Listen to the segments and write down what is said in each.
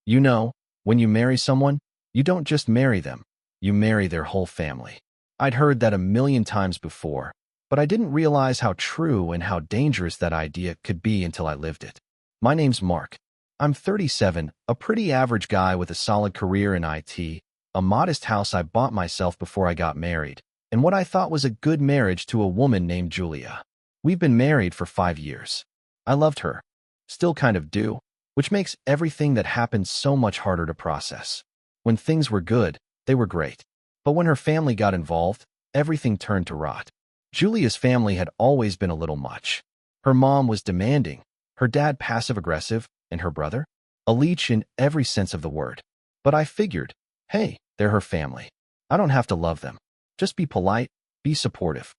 You know, when you marry someone, you don't just marry them, you marry their whole family. I'd heard that a million times before, but I didn't realize how true and how dangerous that idea could be until I lived it. My name's Mark. I'm 37, a pretty average guy with a solid career in IT, a modest house I bought myself before I got married, and what I thought was a good marriage to a woman named Julia. We've been married for 5 years. I loved her. Still kind of do, which makes everything that happened so much harder to process. When things were good, they were great. But when her family got involved, everything turned to rot. Julia's family had always been a little much. Her mom was demanding, her dad passive-aggressive, and her brother? A leech in every sense of the word. But I figured, hey, they're her family. I don't have to love them. Just be polite, be supportive.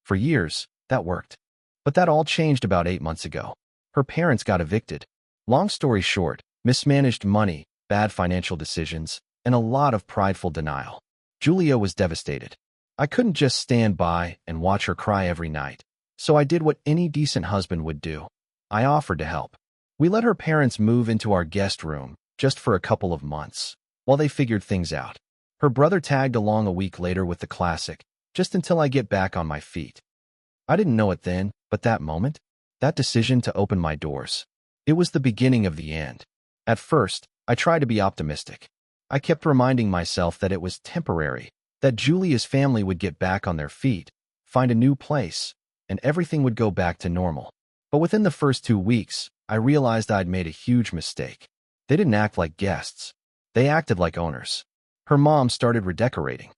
For years, that worked. But that all changed about 8 months ago. Her parents got evicted. Long story short, mismanaged money, bad financial decisions, and a lot of prideful denial. Julia was devastated. I couldn't just stand by and watch her cry every night. So I did what any decent husband would do. I offered to help. We let her parents move into our guest room, just for a couple of months, while they figured things out. Her brother tagged along a week later with the classic, just until I get back on my feet. I didn't know it then, but that moment, that decision to open my doors, it was the beginning of the end. At first, I tried to be optimistic. I kept reminding myself that it was temporary, that Julia's family would get back on their feet, find a new place, and everything would go back to normal. But within the first 2 weeks, I realized I'd made a huge mistake. They didn't act like guests. They acted like owners. Her mom started redecorating.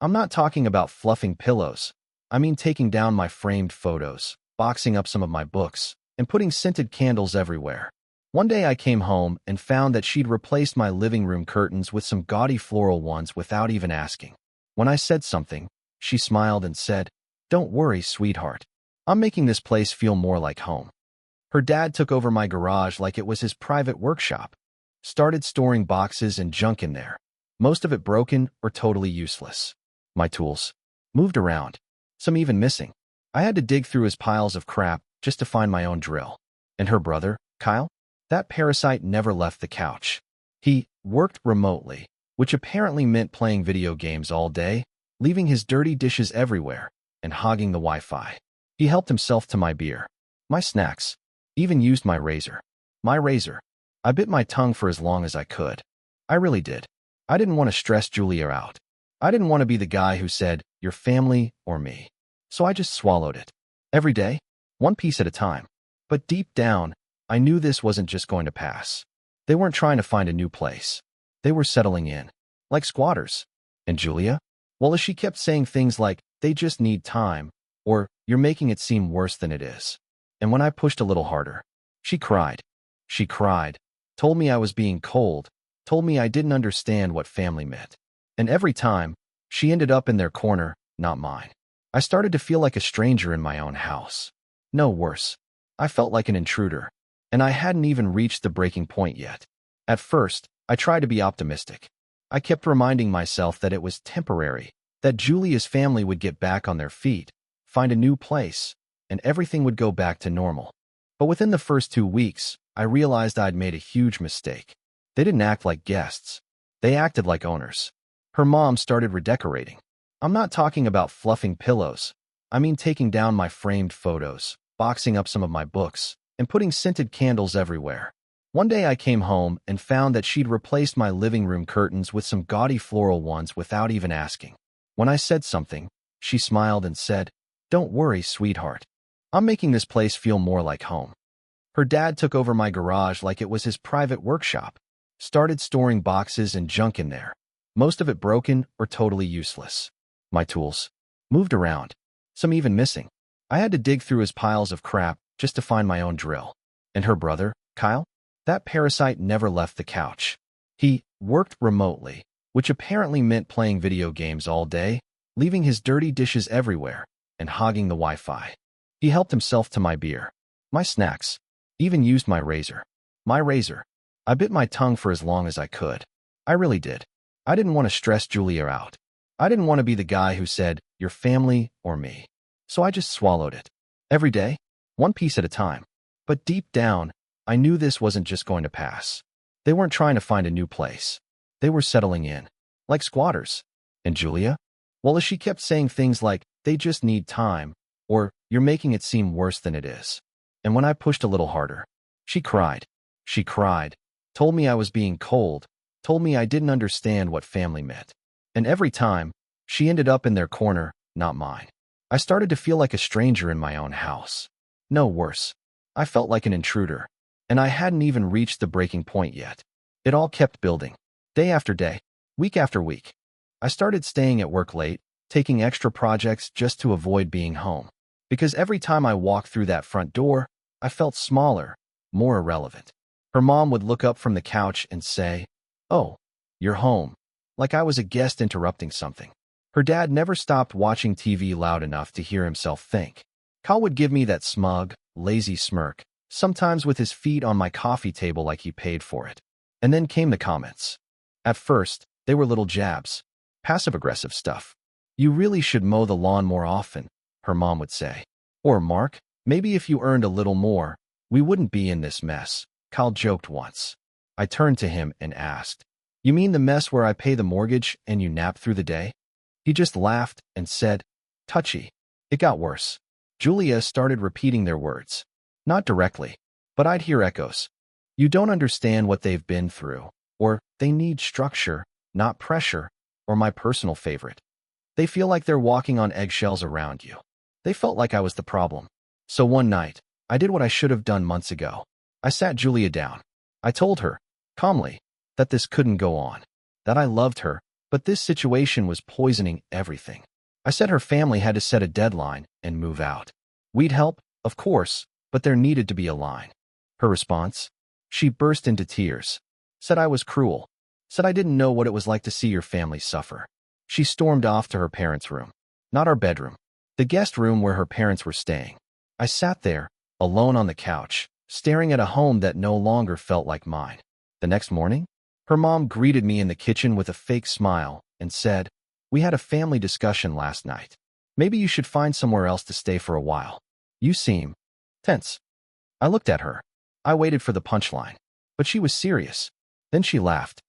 I'm not talking about fluffing pillows. I mean taking down my framed photos, boxing up some of my books, and putting scented candles everywhere. One day I came home and found that she'd replaced my living room curtains with some gaudy floral ones without even asking. When I said something, she smiled and said, "Don't worry, sweetheart. I'm making this place feel more like home." Her dad took over my garage like it was his private workshop. Started storing boxes and junk in there, most of it broken or totally useless. My tools moved around, some even missing. I had to dig through his piles of crap just to find my own drill. And her brother, Kyle? That parasite never left the couch. He worked remotely, which apparently meant playing video games all day, leaving his dirty dishes everywhere, and hogging the Wi-Fi. He helped himself to my beer, my snacks, even used my razor. My razor. I bit my tongue for as long as I could. I really did. I didn't want to stress Julia out. I didn't want to be the guy who said, "Your family or me." So I just swallowed it. Every day, one piece at a time. But deep down, I knew this wasn't just going to pass. They weren't trying to find a new place. They were settling in, like squatters. And Julia? Well, as she kept saying things like, "They just need time," or "You're making it seem worse than it is." And when I pushed a little harder, she cried. She cried, told me I was being cold, told me I didn't understand what family meant. And every time, she ended up in their corner, not mine. I started to feel like a stranger in my own house. No, worse. I felt like an intruder. And I hadn't even reached the breaking point yet. At first, I tried to be optimistic. I kept reminding myself that it was temporary, that Julia's family would get back on their feet, find a new place, and everything would go back to normal. But within the first 2 weeks, I realized I'd made a huge mistake. They didn't act like guests. They acted like owners. Her mom started redecorating. I'm not talking about fluffing pillows. I mean taking down my framed photos, boxing up some of my books, and putting scented candles everywhere. One day I came home and found that she'd replaced my living room curtains with some gaudy floral ones without even asking. When I said something, she smiled and said, "Don't worry, sweetheart. I'm making this place feel more like home." Her dad took over my garage like it was his private workshop. Started storing boxes and junk in there, most of it broken or totally useless. My tools moved around, some even missing. I had to dig through his piles of crap just to find my own drill. And her brother, Kyle? That parasite never left the couch. He worked remotely, which apparently meant playing video games all day, leaving his dirty dishes everywhere, and hogging the Wi-Fi. He helped himself to my beer, my snacks, even used my razor. My razor. I bit my tongue for as long as I could. I really did. I didn't want to stress Julia out. I didn't want to be the guy who said, "Your family or me." So I just swallowed it. Every day, one piece at a time. But deep down, I knew this wasn't just going to pass. They weren't trying to find a new place. They were settling in, like squatters. And Julia? Well, as she kept saying things like, they just need time, or you're making it seem worse than it is. And when I pushed a little harder, she cried. She cried, told me I was being cold, told me I didn't understand what family meant. And every time, she ended up in their corner, not mine. I started to feel like a stranger in my own house. No, worse. I felt like an intruder. And I hadn't even reached the breaking point yet. It all kept building. Day after day, week after week. I started staying at work late, taking extra projects just to avoid being home. Because every time I walked through that front door, I felt smaller, more irrelevant. Her mom would look up from the couch and say, "Oh, you're home," like I was a guest interrupting something. Her dad never stopped watching TV loud enough to hear himself think. Kyle would give me that smug, lazy smirk, sometimes with his feet on my coffee table like he paid for it. And then came the comments. At first, they were little jabs, passive-aggressive stuff. "You really should mow the lawn more often," her mom would say. Or, "Mark, maybe if you earned a little more, we wouldn't be in this mess," Kyle joked once. I turned to him and asked, "You mean the mess where I pay the mortgage and you nap through the day?" He just laughed and said, "Touchy." It got worse. Julia started repeating their words. Not directly, but I'd hear echoes. "You don't understand what they've been through," or "They need structure, not pressure," or my personal favorite, "They feel like they're walking on eggshells around you." They felt like I was the problem. So one night, I did what I should have done months ago. I sat Julia down. I told her, calmly, that this couldn't go on, that I loved her, but this situation was poisoning everything. I said her family had to set a deadline and move out. We'd help, of course, but there needed to be a line. Her response? She burst into tears, said I was cruel, said I didn't know what it was like to see your family suffer. She stormed off to her parents' room, not our bedroom, the guest room where her parents were staying. I sat there, alone on the couch, staring at a home that no longer felt like mine. The next morning, her mom greeted me in the kitchen with a fake smile and said, "We had a family discussion last night. Maybe you should find somewhere else to stay for a while. You seem tense." I looked at her. I waited for the punchline, but she was serious. Then she laughed,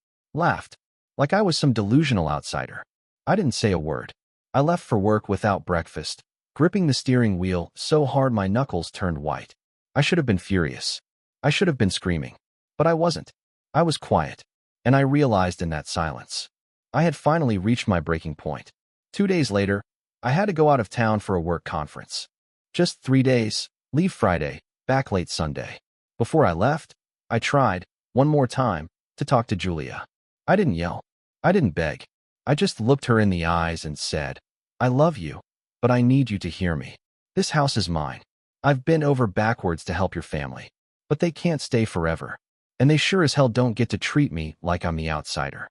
like I was some delusional outsider. I didn't say a word. I left for work without breakfast, gripping the steering wheel so hard my knuckles turned white. I should have been furious. I should have been screaming. But I wasn't. I was quiet, and I realized in that silence, I had finally reached my breaking point. 2 days later, I had to go out of town for a work conference. Just 3 days, leave Friday, back late Sunday. Before I left, I tried, one more time, to talk to Julia. I didn't yell. I didn't beg. I just looked her in the eyes and said, "I love you, but I need you to hear me. This house is mine. I've bent over backwards to help your family, but they can't stay forever. And they sure as hell don't get to treat me like I'm the outsider."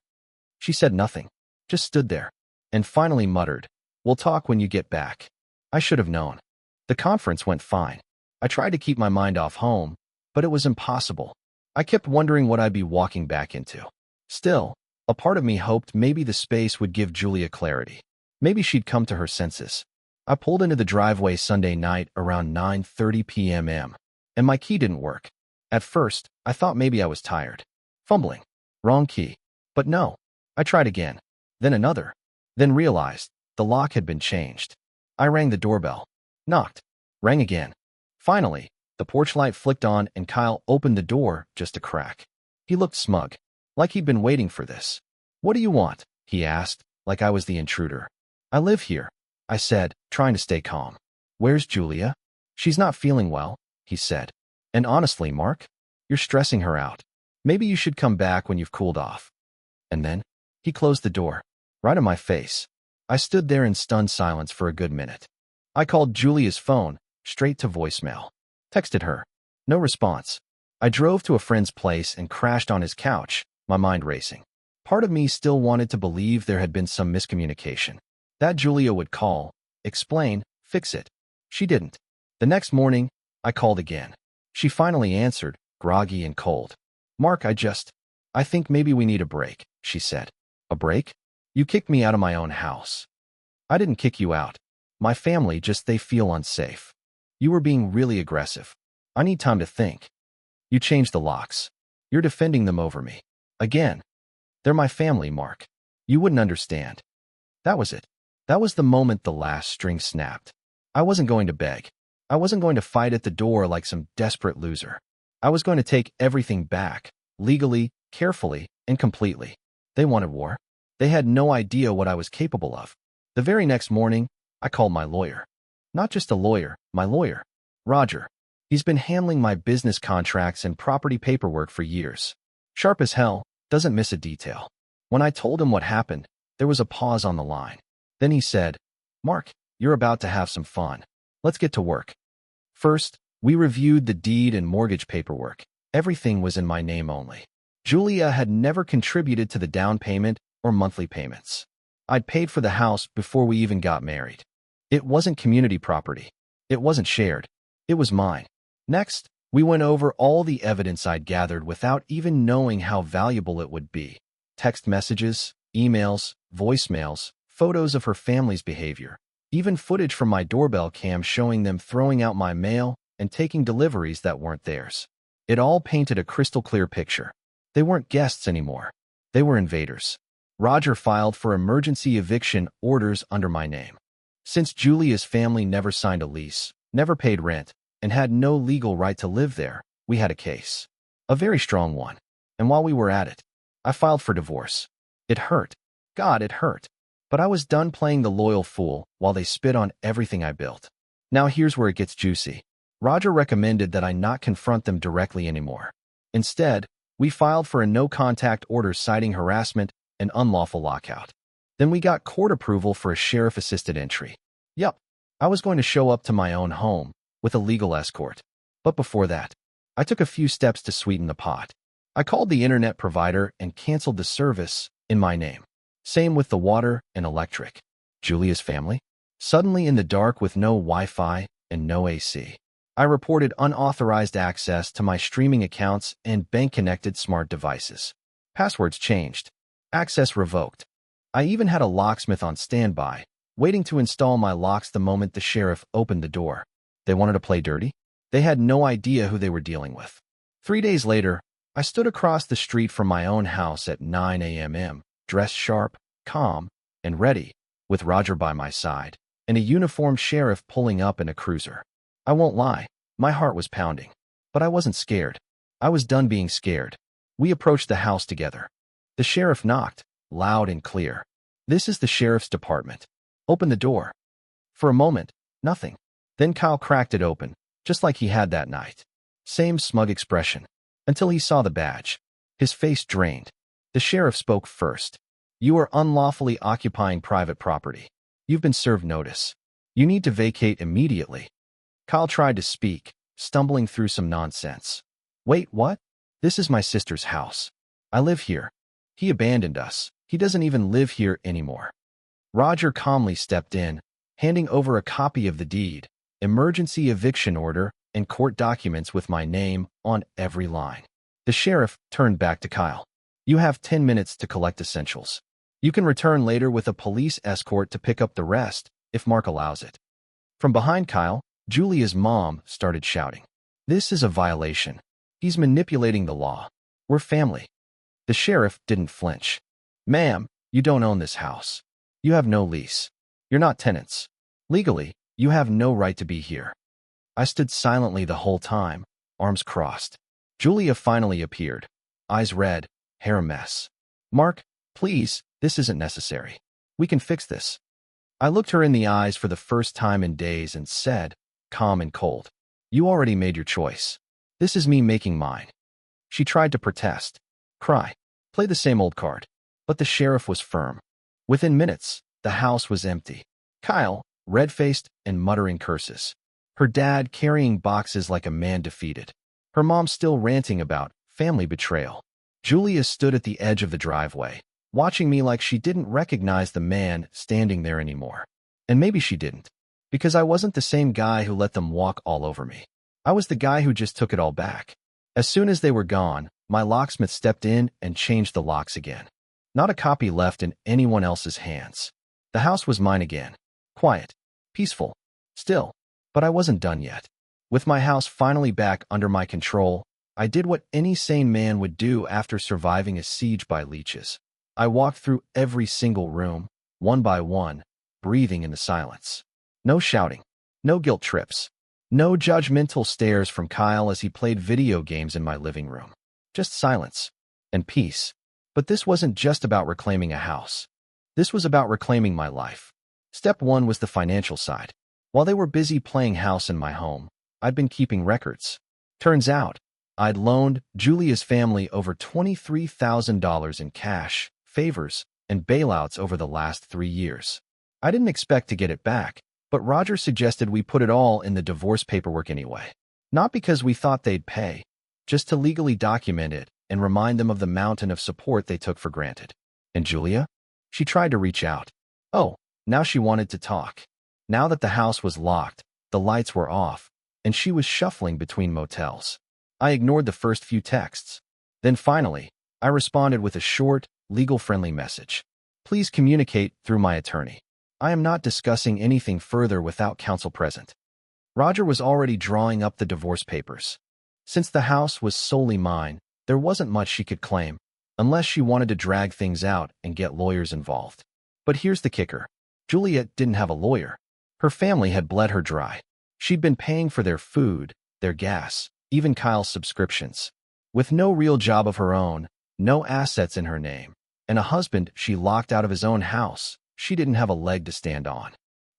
She said nothing, just stood there, and finally muttered, "We'll talk when you get back." I should have known. The conference went fine. I tried to keep my mind off home, but it was impossible. I kept wondering what I'd be walking back into. Still, a part of me hoped maybe the space would give Julia clarity. Maybe she'd come to her senses. I pulled into the driveway Sunday night around 9:30 p.m. and my key didn't work. At first, I thought maybe I was tired. Fumbling. Wrong key. But no. I tried again. Then another. Then realized the lock had been changed. I rang the doorbell. Knocked. Rang again. Finally, the porch light flicked on and Kyle opened the door just a crack. He looked smug, like he'd been waiting for this. "What do you want?" he asked, like I was the intruder. "I live here," I said, trying to stay calm. "Where's Julia?" "She's not feeling well," he said. "And honestly, Mark, you're stressing her out. Maybe you should come back when you've cooled off." And then, he closed the door, right in my face. I stood there in stunned silence for a good minute. I called Julia's phone, straight to voicemail. Texted her. No response. I drove to a friend's place and crashed on his couch, my mind racing. Part of me still wanted to believe there had been some miscommunication. That Julia would call, explain, fix it. She didn't. The next morning, I called again. She finally answered, groggy and cold. "Mark, I think maybe we need a break," she said. "A break? You kicked me out of my own house." "I didn't kick you out. My family they feel unsafe. You were being really aggressive. I need time to think." "You changed the locks." You're defending them over me. Again. They're my family, Mark. You wouldn't understand. That was it. That was the moment the last string snapped. I wasn't going to beg. I wasn't going to fight at the door like some desperate loser. I was going to take everything back, legally, carefully, and completely. They wanted war. They had no idea what I was capable of. The very next morning, I called my lawyer. Not just a lawyer, my lawyer. Roger. He's been handling my business contracts and property paperwork for years. Sharp as hell, doesn't miss a detail. When I told him what happened, there was a pause on the line. Then he said, Mark, you're about to have some fun. Let's get to work. First, we reviewed the deed and mortgage paperwork. Everything was in my name only. Julia had never contributed to the down payment or monthly payments. I'd paid for the house before we even got married. It wasn't community property. It wasn't shared. It was mine. Next, we went over all the evidence I'd gathered without even knowing how valuable it would be. Text messages, emails, voicemails, photos of her family's behavior, even footage from my doorbell cam showing them throwing out my mail and taking deliveries that weren't theirs. It all painted a crystal clear picture. They weren't guests anymore. They were invaders. Roger filed for emergency eviction orders under my name. Since Julia's family never signed a lease, never paid rent, and had no legal right to live there, we had a case. A very strong one. And while we were at it, I filed for divorce. It hurt. God, it hurt. But I was done playing the loyal fool while they spit on everything I built. Now here's where it gets juicy. Roger recommended that I not confront them directly anymore. Instead, we filed for a no-contact order citing harassment and unlawful lockout. Then we got court approval for a sheriff-assisted entry. Yup, I was going to show up to my own home with a legal escort. But before that, I took a few steps to sweeten the pot. I called the internet provider and canceled the service in my name. Same with the water and electric. Julia's family? Suddenly in the dark with no Wi-Fi and no AC. I reported unauthorized access to my streaming accounts and bank-connected smart devices. Passwords changed. Access revoked. I even had a locksmith on standby, waiting to install my locks the moment the sheriff opened the door. They wanted to play dirty? They had no idea who they were dealing with. 3 days later, I stood across the street from my own house at 9 a.m., dressed sharp, calm, and ready, with Roger by my side, and a uniformed sheriff pulling up in a cruiser. I won't lie, my heart was pounding. But I wasn't scared. I was done being scared. We approached the house together. The sheriff knocked, loud and clear. This is the sheriff's department. Open the door. For a moment, nothing. Then Kyle cracked it open, just like he had that night. Same smug expression. Until he saw the badge. His face drained. The sheriff spoke first. You are unlawfully occupying private property. You've been served notice. You need to vacate immediately. Kyle tried to speak, stumbling through some nonsense. Wait, what? This is my sister's house. I live here. He abandoned us. He doesn't even live here anymore. Roger calmly stepped in, handing over a copy of the deed, emergency eviction order, and court documents with my name on every line. The sheriff turned back to Kyle. You have 10 minutes to collect essentials. You can return later with a police escort to pick up the rest, if Mark allows it. From behind Kyle, Julia's mom started shouting. This is a violation. He's manipulating the law. We're family. The sheriff didn't flinch. Ma'am, you don't own this house. You have no lease. You're not tenants. Legally, you have no right to be here. I stood silently the whole time, arms crossed. Julia finally appeared. Eyes red, hair a mess. Mark, please, this isn't necessary. We can fix this. I looked her in the eyes for the first time in days and said, calm and cold, you already made your choice. This is me making mine. She tried to protest, cry, play the same old card. But the sheriff was firm. Within minutes, the house was empty. Kyle, red-faced and muttering curses. Her dad carrying boxes like a man defeated. Her mom still ranting about family betrayal. Julia stood at the edge of the driveway, watching me like she didn't recognize the man standing there anymore. And maybe she didn't, because I wasn't the same guy who let them walk all over me. I was the guy who just took it all back. As soon as they were gone, my locksmith stepped in and changed the locks again. Not a copy left in anyone else's hands. The house was mine again. Quiet, peaceful, still. But I wasn't done yet. With my house finally back under my control, I did what any sane man would do after surviving a siege by leeches. I walked through every single room, one by one, breathing in the silence. No shouting, no guilt trips, no judgmental stares from Kyle as he played video games in my living room. Just silence and peace. But this wasn't just about reclaiming a house. This was about reclaiming my life. Step one was the financial side. While they were busy playing house in my home, I'd been keeping records. Turns out, I'd loaned Julia's family over $23,000 in cash, favors, and bailouts over the last 3 years. I didn't expect to get it back, but Roger suggested we put it all in the divorce paperwork anyway. Not because we thought they'd pay, just to legally document it and remind them of the mountain of support they took for granted. And Julia? She tried to reach out. Oh, now she wanted to talk. Now that the house was locked, the lights were off, and she was shuffling between motels. I ignored the first few texts. Then finally, I responded with a short, legal-friendly message. Please communicate through my attorney. I am not discussing anything further without counsel present. Roger was already drawing up the divorce papers. Since the house was solely mine, there wasn't much she could claim, unless she wanted to drag things out and get lawyers involved. But here's the kicker. Juliet didn't have a lawyer. Her family had bled her dry. She'd been paying for their food, their gas, even Kyle's subscriptions. With no real job of her own, no assets in her name, and a husband she locked out of his own house, she didn't have a leg to stand on.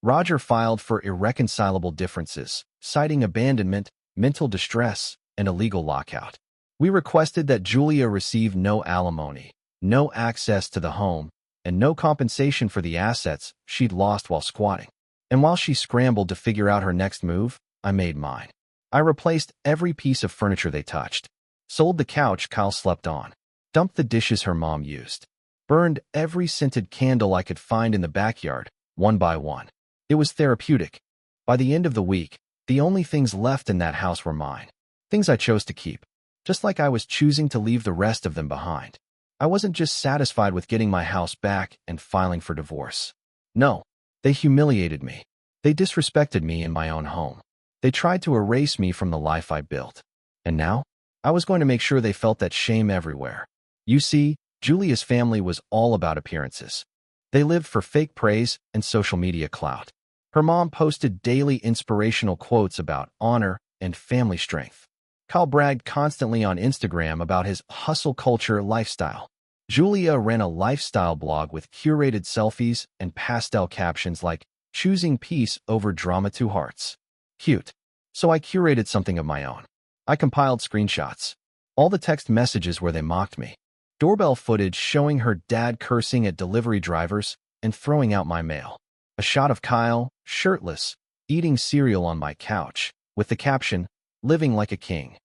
Roger filed for irreconcilable differences, citing abandonment, mental distress, and a legal lockout. We requested that Julia receive no alimony, no access to the home, and no compensation for the assets she'd lost while squatting. And while she scrambled to figure out her next move, I made mine. I replaced every piece of furniture they touched, sold the couch Kyle slept on, dumped the dishes her mom used, burned every scented candle I could find in the backyard, one by one. It was therapeutic. By the end of the week, the only things left in that house were mine. Things I chose to keep, just like I was choosing to leave the rest of them behind. I wasn't just satisfied with getting my house back and filing for divorce. No, they humiliated me. They disrespected me in my own home. They tried to erase me from the life I built. And now, I was going to make sure they felt that shame everywhere. You see, Julia's family was all about appearances. They lived for fake praise and social media clout. Her mom posted daily inspirational quotes about honor and family strength. Kyle bragged constantly on Instagram about his hustle culture lifestyle. Julia ran a lifestyle blog with curated selfies and pastel captions like, "Choosing peace over drama to hearts." Cute. So I curated something of my own. I compiled screenshots. All the text messages where they mocked me. Doorbell footage showing her dad cursing at delivery drivers and throwing out my mail. A shot of Kyle, shirtless, eating cereal on my couch, with the caption, "Living like a king."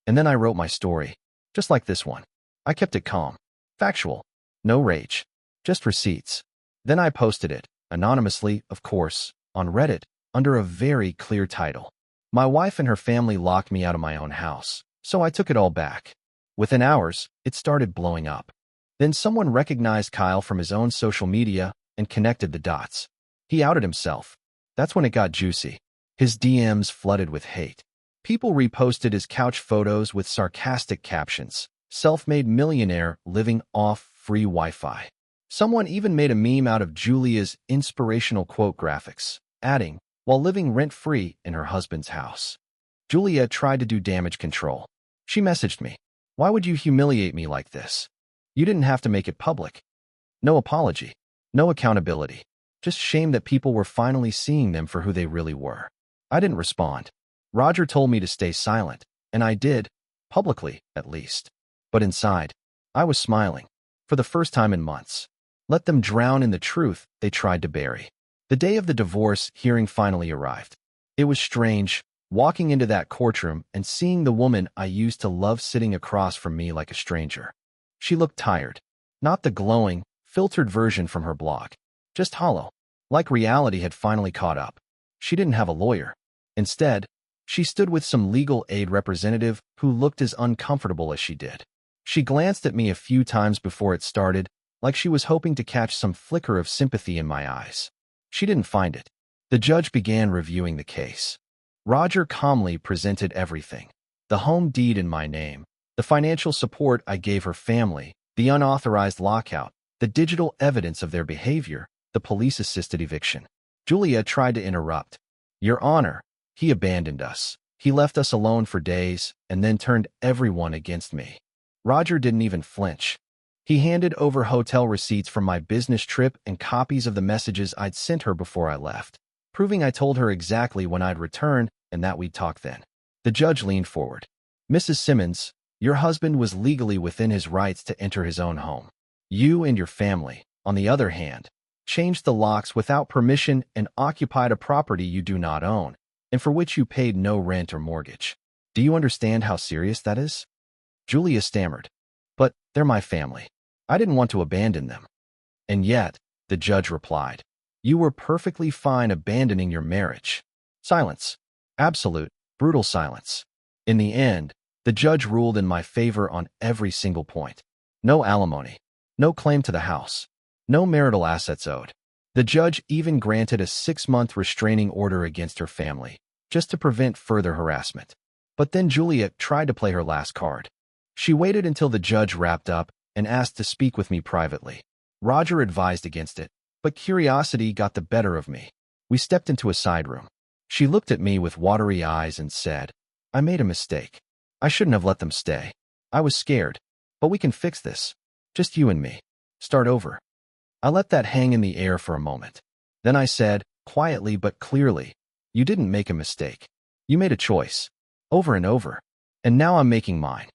And then I wrote my story, just like this one. I kept it calm, factual, no rage, just receipts. Then I posted it, anonymously, of course, on Reddit, under a very clear title. My wife and her family locked me out of my own house, so I took it all back. Within hours, it started blowing up. Then someone recognized Kyle from his own social media and connected the dots. He outed himself. That's when it got juicy. His DMs flooded with hate. People reposted his couch photos with sarcastic captions. Self-made millionaire living off free Wi-Fi. Someone even made a meme out of Julia's inspirational quote graphics, adding, "While living rent-free in her husband's house." Julia tried to do damage control. She messaged me, "Why would you humiliate me like this? You didn't have to make it public." No apology, no accountability, just shame that people were finally seeing them for who they really were. I didn't respond. Roger told me to stay silent, and I did, publicly, at least. But inside, I was smiling, for the first time in months. Let them drown in the truth they tried to bury. The day of the divorce hearing finally arrived. It was strange, walking into that courtroom and seeing the woman I used to love sitting across from me like a stranger. She looked tired, not the glowing, filtered version from her blog, just hollow, like reality had finally caught up. She didn't have a lawyer. Instead, she stood with some legal aid representative who looked as uncomfortable as she did. She glanced at me a few times before it started, like she was hoping to catch some flicker of sympathy in my eyes. She didn't find it. The judge began reviewing the case. Roger calmly presented everything. The home deed in my name, the financial support I gave her family, the unauthorized lockout, the digital evidence of their behavior, the police-assisted eviction. Julia tried to interrupt. Your Honor, he abandoned us. He left us alone for days and then turned everyone against me. Roger didn't even flinch. He handed over hotel receipts from my business trip and copies of the messages I'd sent her before I left, proving I told her exactly when I'd return and that we'd talk then. The judge leaned forward. Mrs. Simmons, your husband was legally within his rights to enter his own home. You and your family, on the other hand, changed the locks without permission and occupied a property you do not own, and for which you paid no rent or mortgage. Do you understand how serious that is? Julia stammered. But they're my family. I didn't want to abandon them. And yet, the judge replied, you were perfectly fine abandoning your marriage. Silence. Absolute, brutal silence. In the end, the judge ruled in my favor on every single point. No alimony. No claim to the house. No marital assets owed. The judge even granted a 6-month restraining order against her family, just to prevent further harassment. But then Julia tried to play her last card. She waited until the judge wrapped up and asked to speak with me privately. Roger advised against it, but curiosity got the better of me. We stepped into a side room. She looked at me with watery eyes and said, I made a mistake. I shouldn't have let them stay. I was scared, but we can fix this. Just you and me. Start over. I let that hang in the air for a moment. Then I said, quietly but clearly, you didn't make a mistake. You made a choice. Over and over. And now I'm making mine.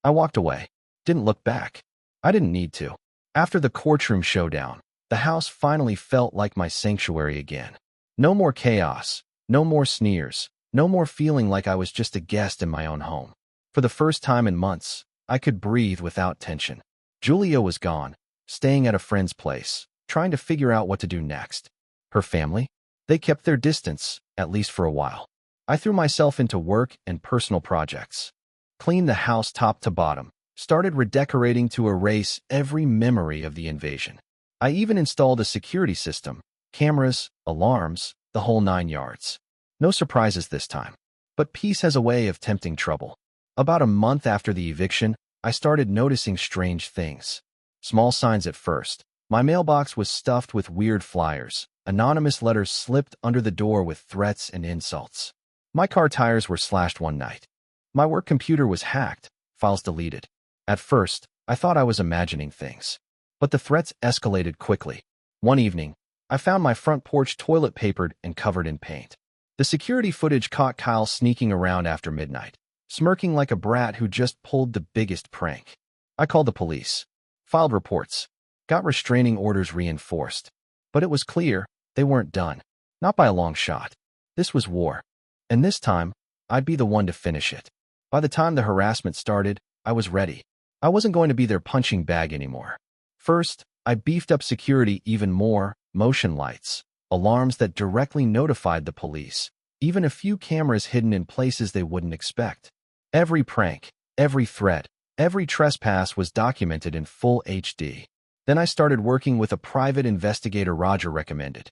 I walked away. Didn't look back. I didn't need to. After the courtroom showdown, the house finally felt like my sanctuary again. No more chaos. No more sneers. No more feeling like I was just a guest in my own home. For the first time in months, I could breathe without tension. Julia was gone, staying at a friend's place, trying to figure out what to do next. Her family? They kept their distance, at least for a while. I threw myself into work and personal projects. Cleaned the house top to bottom, started redecorating to erase every memory of the invasion. I even installed a security system, cameras, alarms, the whole 9 yards. No surprises this time. But peace has a way of tempting trouble. About a month after the eviction, I started noticing strange things. Small signs at first. My mailbox was stuffed with weird flyers. Anonymous letters slipped under the door with threats and insults. My car tires were slashed one night. My work computer was hacked, files deleted. At first, I thought I was imagining things. But the threats escalated quickly. One evening, I found my front porch toilet papered and covered in paint. The security footage caught Kyle sneaking around after midnight, smirking like a brat who just pulled the biggest prank. I called the police, filed reports, got restraining orders reinforced. But it was clear they weren't done. Not by a long shot. This was war. And this time, I'd be the one to finish it. By the time the harassment started, I was ready. I wasn't going to be their punching bag anymore. First, I beefed up security even more, motion lights, alarms that directly notified the police, even a few cameras hidden in places they wouldn't expect. Every prank, every threat, every trespass was documented in full HD. Then I started working with a private investigator Roger recommended.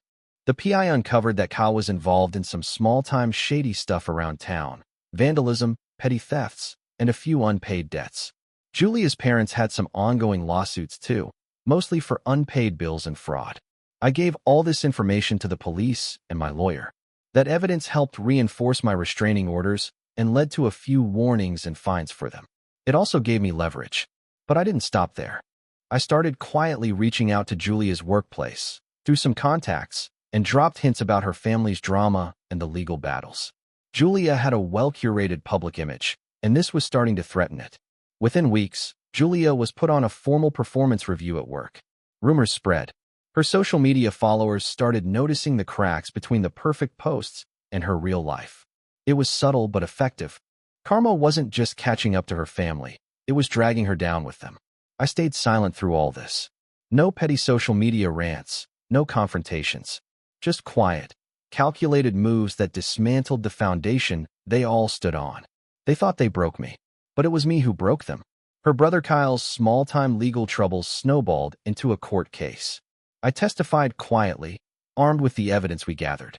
The PI uncovered that Kyle was involved in some small-time shady stuff around town, vandalism, petty thefts, and a few unpaid debts. Julia's parents had some ongoing lawsuits too, mostly for unpaid bills and fraud. I gave all this information to the police and my lawyer. That evidence helped reinforce my restraining orders and led to a few warnings and fines for them. It also gave me leverage. But I didn't stop there. I started quietly reaching out to Julia's workplace, through some contacts, and dropped hints about her family's drama and the legal battles. Julia had a well-curated public image, and this was starting to threaten it. Within weeks, Julia was put on a formal performance review at work. Rumors spread. Her social media followers started noticing the cracks between the perfect posts and her real life. It was subtle but effective. Karma wasn't just catching up to her family, it was dragging her down with them. I stayed silent through all this. No petty social media rants, no confrontations. Just quiet, calculated moves that dismantled the foundation they all stood on. They thought they broke me, but it was me who broke them. Her brother Kyle's small-time legal troubles snowballed into a court case. I testified quietly, armed with the evidence we gathered.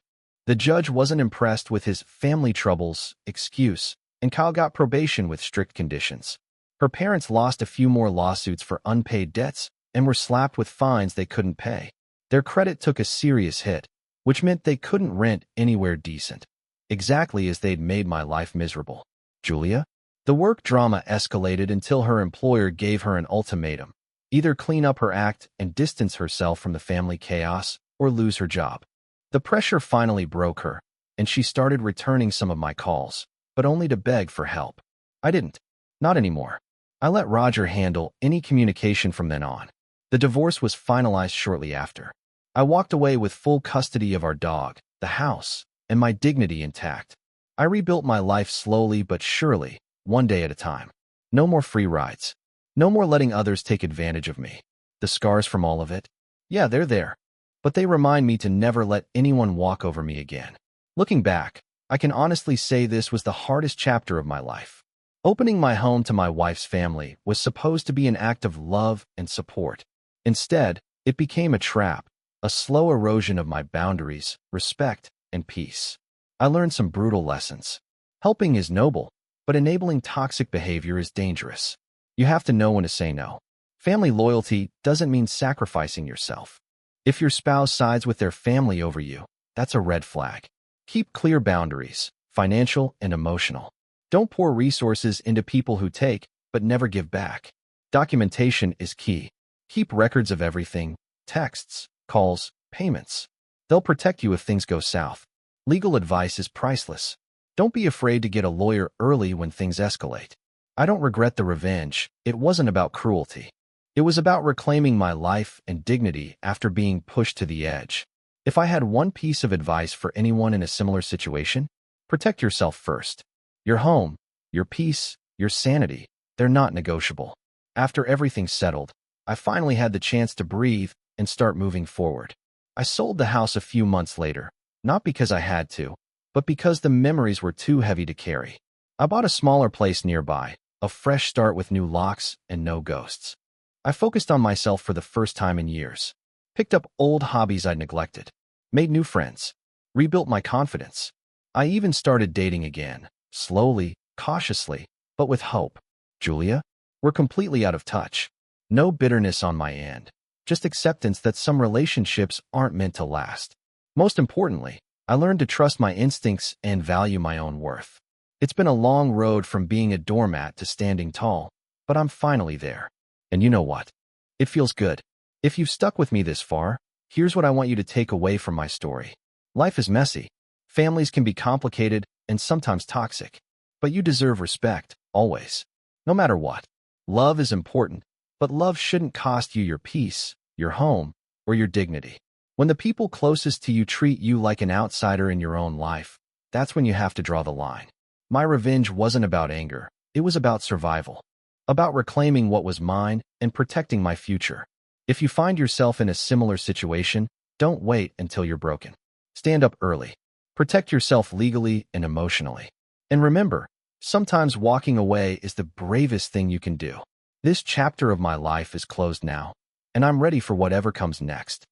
The judge wasn't impressed with his family troubles excuse, and Kyle got probation with strict conditions. Her parents lost a few more lawsuits for unpaid debts and were slapped with fines they couldn't pay. Their credit took a serious hit, which meant they couldn't rent anywhere decent. Exactly as they'd made my life miserable. Julia? The work drama escalated until her employer gave her an ultimatum. Either clean up her act and distance herself from the family chaos, or lose her job. The pressure finally broke her, and she started returning some of my calls, but only to beg for help. I didn't. Not anymore. I let Roger handle any communication from then on. The divorce was finalized shortly after. I walked away with full custody of our dog, the house, and my dignity intact. I rebuilt my life slowly but surely, one day at a time. No more free rides. No more letting others take advantage of me. The scars from all of it? Yeah, they're there. But they remind me to never let anyone walk over me again. Looking back, I can honestly say this was the hardest chapter of my life. Opening my home to my wife's family was supposed to be an act of love and support. Instead, it became a trap, a slow erosion of my boundaries, respect, and peace. I learned some brutal lessons. Helping is noble, but enabling toxic behavior is dangerous. You have to know when to say no. Family loyalty doesn't mean sacrificing yourself. If your spouse sides with their family over you, that's a red flag. Keep clear boundaries, financial and emotional. Don't pour resources into people who take, but never give back. Documentation is key. Keep records of everything: texts, calls, payments. They'll protect you if things go south. Legal advice is priceless. Don't be afraid to get a lawyer early when things escalate. I don't regret the revenge. It wasn't about cruelty. It was about reclaiming my life and dignity after being pushed to the edge. If I had one piece of advice for anyone in a similar situation, protect yourself first. Your home, your peace, your sanity, they're not negotiable. After everything's settled, I finally had the chance to breathe and start moving forward. I sold the house a few months later, not because I had to, but because the memories were too heavy to carry. I bought a smaller place nearby, a fresh start with new locks and no ghosts. I focused on myself for the first time in years. Picked up old hobbies I'd neglected. Made new friends. Rebuilt my confidence. I even started dating again, slowly, cautiously, but with hope. Julia? We're completely out of touch. No bitterness on my end. Just acceptance that some relationships aren't meant to last. Most importantly, I learned to trust my instincts and value my own worth. It's been a long road from being a doormat to standing tall, but I'm finally there. And you know what? It feels good. If you've stuck with me this far, here's what I want you to take away from my story. Life is messy. Families can be complicated and sometimes toxic. But you deserve respect, always. No matter what. Love is important, but love shouldn't cost you your peace, your home, or your dignity. When the people closest to you treat you like an outsider in your own life, that's when you have to draw the line. My revenge wasn't about anger. It was about survival. About reclaiming what was mine and protecting my future. If you find yourself in a similar situation, don't wait until you're broken. Stand up early. Protect yourself legally and emotionally. And remember, sometimes walking away is the bravest thing you can do. This chapter of my life is closed now, and I'm ready for whatever comes next.